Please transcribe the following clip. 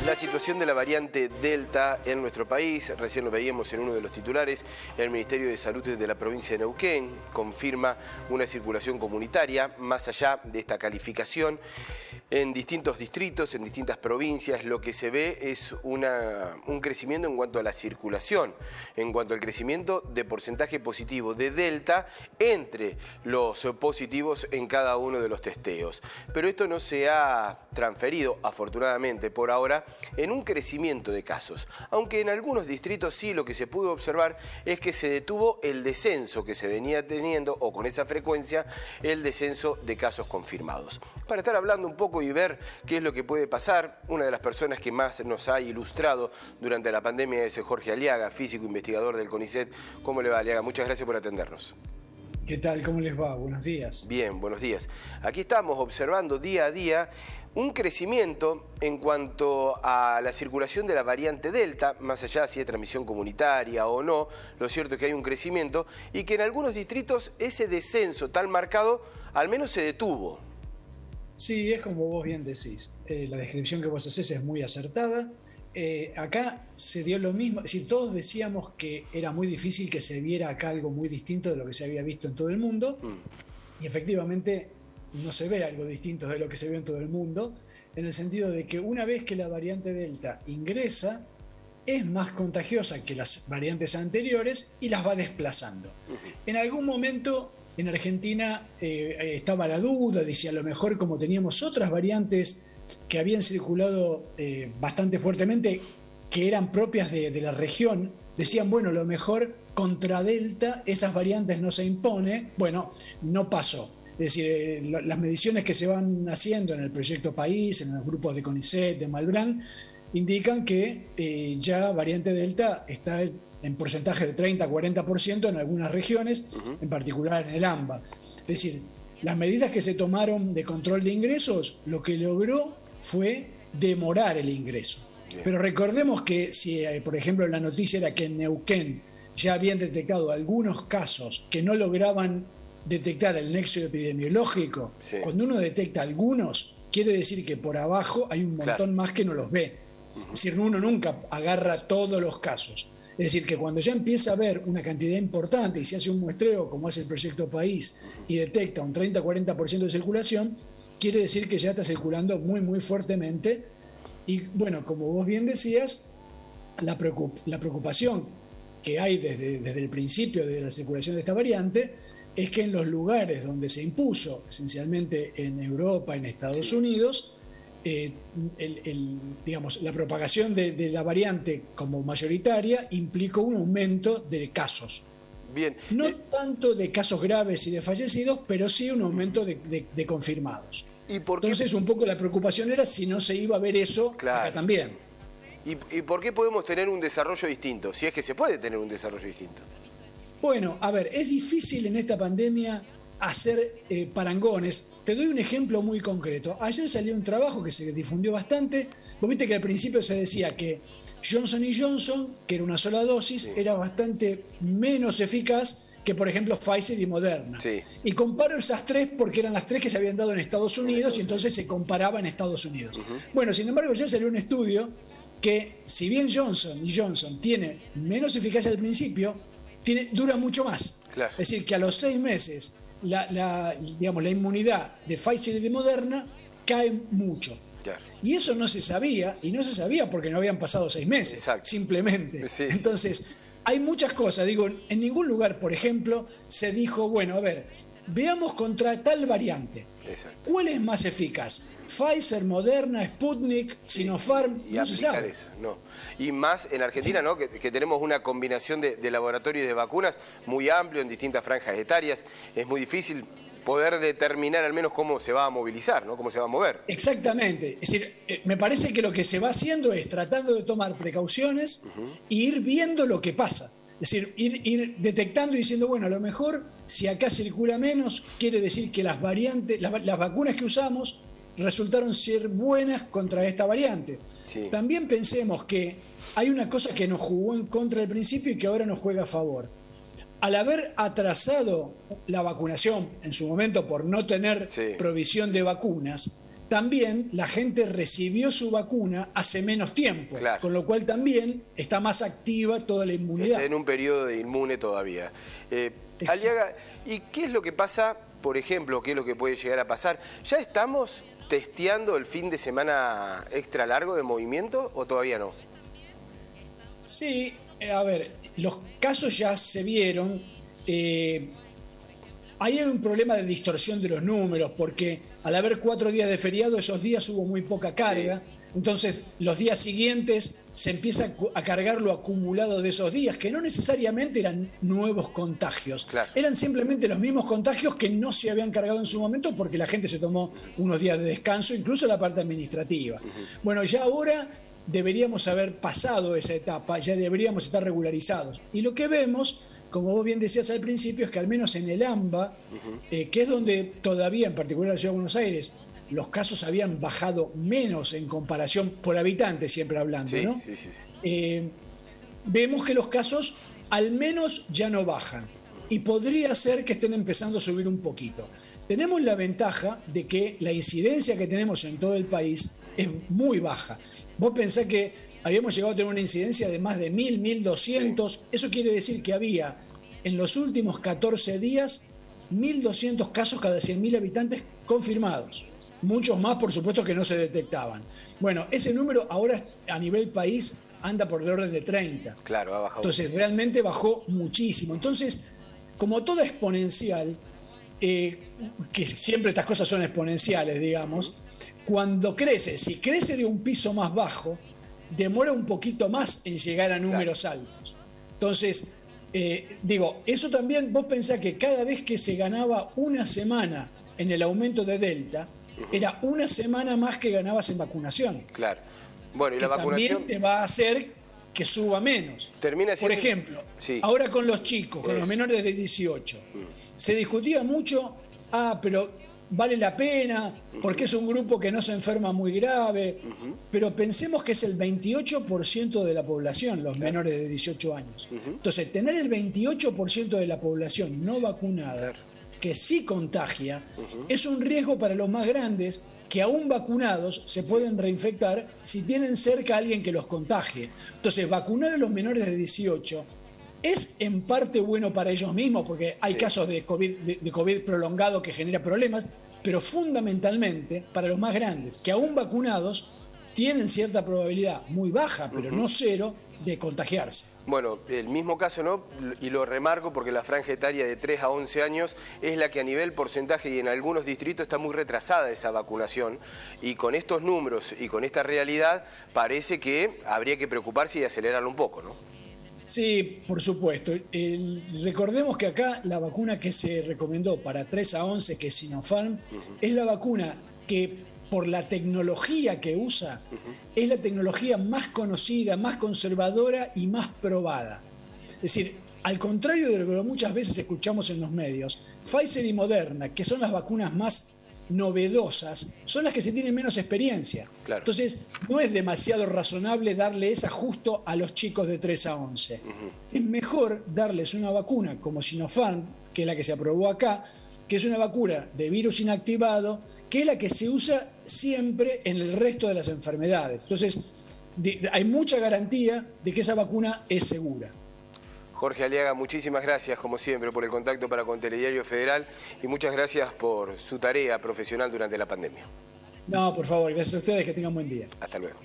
La situación de la variante Delta en nuestro país, recién lo veíamos en uno de los titulares, el Ministerio de Salud de la provincia de Neuquén confirma una circulación comunitaria. Más allá de esta calificación, en distintos distritos, en distintas provincias, lo que se ve es un crecimiento en cuanto a la circulación, en cuanto al crecimiento de porcentaje positivo de Delta entre los positivos en cada uno de los testeos. Pero esto no se ha transferido, afortunadamente por ahora, en un crecimiento de casos. Aunque en algunos distritos sí lo que se pudo observar es que se detuvo el descenso que se venía teniendo, o con esa frecuencia, el descenso de casos confirmados. Para estar hablando un poco y ver qué es lo que puede pasar, una de las personas que más nos ha ilustrado durante la pandemia es Jorge Aliaga, físico investigador del CONICET. ¿Cómo le va, Aliaga? Muchas gracias por atendernos. ¿Qué tal? ¿Cómo les va? Buenos días. Bien, buenos días. Aquí estamos observando día a día un crecimiento en cuanto a la circulación de la variante Delta, más allá si es transmisión comunitaria o no. Lo cierto es que hay un crecimiento y que en algunos distritos ese descenso tan marcado al menos se detuvo. Sí, es como vos bien decís. La descripción que vos hacés es muy acertada. Acá se dio lo mismo, es decir, todos decíamos que era muy difícil que se viera acá algo muy distinto de lo que se había visto en todo el mundo, y efectivamente no se ve algo distinto de lo que se ve en todo el mundo, en el sentido de que una vez que la variante Delta ingresa, es más contagiosa que las variantes anteriores y las va desplazando. En algún momento en Argentina estaba la duda de si a lo mejor, como teníamos otras variantes que habían circulado bastante fuertemente, que eran propias de la región, decían, bueno, a lo mejor contra Delta esas variantes no se impone. Bueno, no pasó. Es decir, las mediciones que se van haciendo en el Proyecto País, en los grupos de CONICET, de Malbrán, indican que ya variante Delta está en porcentaje de 30-40% en algunas regiones, en particular en el AMBA. Es decir, las medidas que se tomaron de control de ingresos, lo que logró fue demorar el ingreso. Bien. Pero recordemos que si, por ejemplo, la noticia era que en Neuquén ya habían detectado algunos casos que no lograban detectar el nexo epidemiológico, sí. Cuando uno detecta algunos, quiere decir que por abajo hay un montón más que no los ve. Es decir, uno nunca agarra todos los casos. Es decir, que cuando ya empieza a haber una cantidad importante y se hace un muestreo, como hace el Proyecto País, y detecta un 30-40% de circulación, quiere decir que ya está circulando muy, muy fuertemente. Y bueno, como vos bien decías, la preocupación que hay desde el principio de la circulación de esta variante es que en los lugares donde se impuso, esencialmente en Europa, en Estados Unidos, digamos, la propagación de la variante como mayoritaria implicó un aumento de casos. Bien. No tanto de casos graves y de fallecidos, pero sí un aumento de confirmados. ¿Y por qué? Entonces, un poco la preocupación era si no se iba a ver eso acá también. ¿Y por qué podemos tener un desarrollo distinto? Si es que se puede tener un desarrollo distinto. Bueno, a ver, es difícil en esta pandemia hacer parangones. Te doy un ejemplo muy concreto. Ayer salió un trabajo que se difundió bastante. Vos viste que al principio se decía que Johnson & Johnson, que era una sola dosis, sí, era bastante menos eficaz que, por ejemplo, Pfizer y Moderna. Sí. Y comparo esas tres porque eran las tres que se habían dado en Estados Unidos y entonces se comparaba en Estados Unidos. Bueno, sin embargo, ya salió un estudio que, si bien Johnson & Johnson tiene menos eficacia al principio, dura mucho más. Claro. Es decir, que a los 6 meses la inmunidad de Pfizer y de Moderna cae mucho. Claro. Y eso no se sabía, y no se sabía porque no habían pasado 6 meses. Exacto. Simplemente. Sí, entonces, hay muchas cosas. Digo, en ningún lugar, por ejemplo, se dijo, bueno, a ver, veamos contra tal variante. Exacto. ¿Cuál es más eficaz? Pfizer, Moderna, Sputnik, Sinopharm, y no se sabe. Eso, no. Y más en Argentina, sí, ¿no? Que tenemos una combinación de laboratorios de vacunas muy amplio en distintas franjas etarias. Es muy difícil poder determinar al menos cómo se va a movilizar, ¿no? Cómo se va a mover. Exactamente. Es decir, me parece que lo que se va haciendo es tratando de tomar precauciones e ir viendo lo que pasa. Es decir, ir detectando y diciendo, bueno, a lo mejor si acá circula menos, quiere decir que las variantes, las vacunas que usamos resultaron ser buenas contra esta variante. Sí. También pensemos que hay una cosa que nos jugó en contra al principio y que ahora nos juega a favor. Al haber atrasado la vacunación en su momento por no tener provisión de vacunas, también la gente recibió su vacuna hace menos tiempo, claro, con lo cual también está más activa toda la inmunidad. Está en un periodo de inmune todavía. Aliaga, ¿y qué es lo que pasa, por ejemplo, qué es lo que puede llegar a pasar? ¿Ya estamos testeando el fin de semana extra largo de movimiento o todavía no? Sí, a ver, los casos ya se vieron. Ahí hay un problema de distorsión de los números, porque al haber 4 días de feriado, esos días hubo muy poca carga. Sí. Entonces, los días siguientes se empieza a cargar lo acumulado de esos días, que no necesariamente eran nuevos contagios. Claro. Eran simplemente los mismos contagios que no se habían cargado en su momento porque la gente se tomó unos días de descanso, incluso la parte administrativa. Bueno, ya ahora deberíamos haber pasado esa etapa, ya deberíamos estar regularizados. Y lo que vemos, como vos bien decías al principio, es que al menos en el AMBA, que es donde todavía, en particular en la Ciudad de Buenos Aires, los casos habían bajado menos en comparación por habitante, siempre hablando, sí, ¿no? Sí, sí, sí. Vemos que los casos al menos ya no bajan y podría ser que estén empezando a subir un poquito. Tenemos la ventaja de que la incidencia que tenemos en todo el país es muy baja. Vos pensás que habíamos llegado a tener una incidencia de más de 1.000, 1.200. Sí. Eso quiere decir que había en los últimos 14 días 1.200 casos cada 100.000 habitantes confirmados. Muchos más, por supuesto, que no se detectaban. Bueno, ese número ahora a nivel país anda por el orden de 30. Claro, ha bajado. Entonces, realmente bajó muchísimo. Entonces, como toda exponencial, que siempre estas cosas son exponenciales, digamos, cuando crece, si crece de un piso más bajo, demora un poquito más en llegar a números altos. Entonces, eso también, vos pensás que cada vez que se ganaba una semana en el aumento de Delta, era una semana más que ganabas en vacunación. Claro. Bueno, y la vacunación también te va a hacer que suba menos. Termina siendo... Por ejemplo, sí, ahora con los chicos, con los menores de 18, se discutía mucho, pero vale la pena, porque es un grupo que no se enferma muy grave, pero pensemos que es el 28% de la población, los menores de 18 años. Entonces, tener el 28% de la población no vacunada, que sí contagia, es un riesgo para los más grandes, que aún vacunados se pueden reinfectar si tienen cerca a alguien que los contagie. Entonces, vacunar a los menores de 18 es en parte bueno para ellos mismos, porque hay casos de COVID prolongado que genera problemas, pero fundamentalmente para los más grandes, que aún vacunados tienen cierta probabilidad, muy baja, pero no cero, de contagiarse. Bueno, el mismo caso, ¿no? Y lo remarco porque la franja etaria de 3 a 11 años es la que a nivel porcentaje y en algunos distritos está muy retrasada esa vacunación. Y con estos números y con esta realidad parece que habría que preocuparse y acelerarlo un poco, ¿no? Sí, por supuesto. Recordemos que acá la vacuna que se recomendó para 3 a 11, que es Sinopharm, es la vacuna que por la tecnología que usa, es la tecnología más conocida, más conservadora y más probada. Es decir, al contrario de lo que muchas veces escuchamos en los medios, Pfizer y Moderna, que son las vacunas más novedosas, son las que se tienen menos experiencia. Claro. Entonces, no es demasiado razonable darle esa justo a los chicos de 3 a 11. Es mejor darles una vacuna como Sinopharm, que es la que se aprobó acá, que es una vacuna de virus inactivado, que es la que se usa siempre en el resto de las enfermedades. Entonces, hay mucha garantía de que esa vacuna es segura. Jorge Aliaga, muchísimas gracias, como siempre, por el contacto para con Telediario Federal y muchas gracias por su tarea profesional durante la pandemia. No, por favor, gracias a ustedes, que tengan buen día. Hasta luego.